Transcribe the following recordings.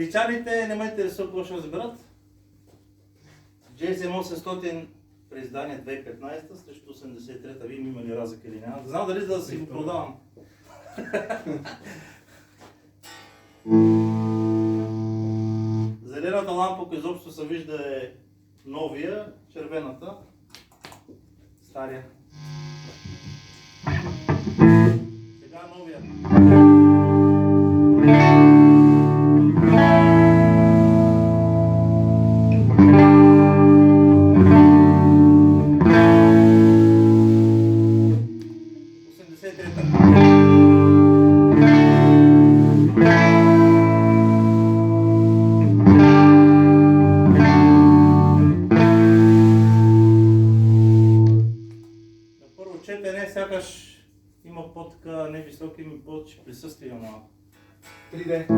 Англичаните не ме интересува какво ще разберат. GSM 800 при издание 2015 срещу 83-та. Вие има ли разлика или няма? Знам дали да си го продавам. Зелената лампа, ако изобщо се вижда, е новия, червената стария. Сега новия. Сякаш има по-така невисоки, има повече присъствие на 3D.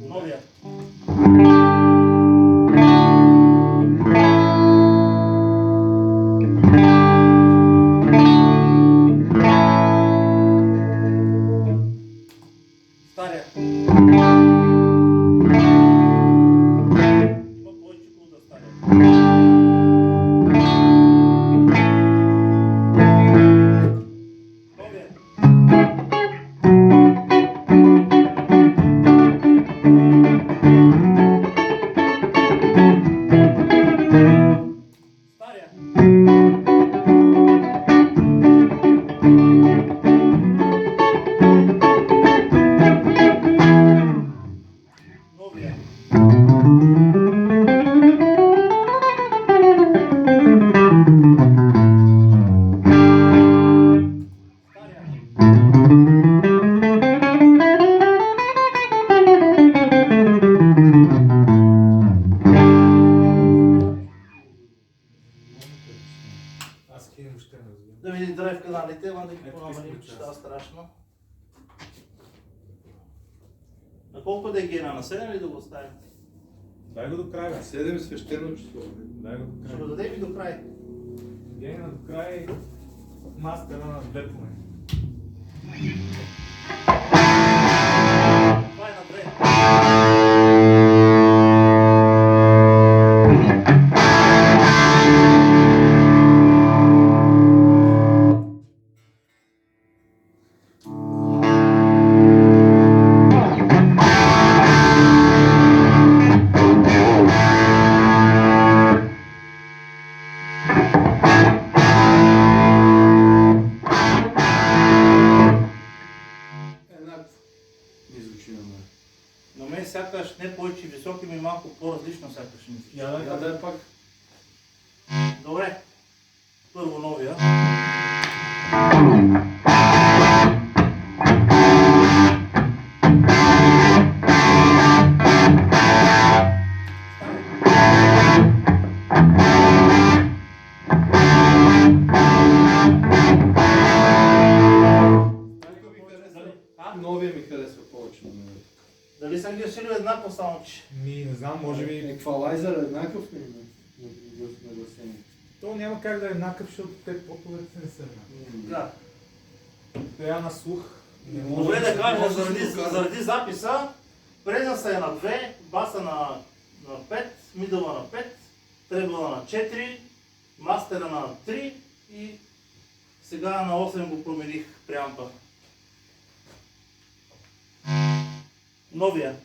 новия. Стария. Има повече кулда стария. Да види драйв каналите, ама да ги понамалим, че става страшно. На колко да е гена? На 7 ли да го оставим? Дай го до края. 7 свещено число. Дай го до Ще края. го дадем и до край. Гена до края, мастера на 2 поне. Това е на 2. Но мен сякаш не повече високи, ми малко по-различно сякаш ми звучи. Я да е пак. Добре. Първо новия. Новия ми харесва повече на мен. Дали съм ги усилил еднакво само, че? Не знам, може би. Еквалайзър еднакъв ли на гласение? То няма как да е еднакъв, защото те поповете не са еднакви. Да. Трябва на слух. Добре да кажа, може да се докара. заради записа, презенса е на 2, баса на 5, мидъла на 5, требъла на 4, мастера на 3 и сега на 8 го промених преампа. Новия.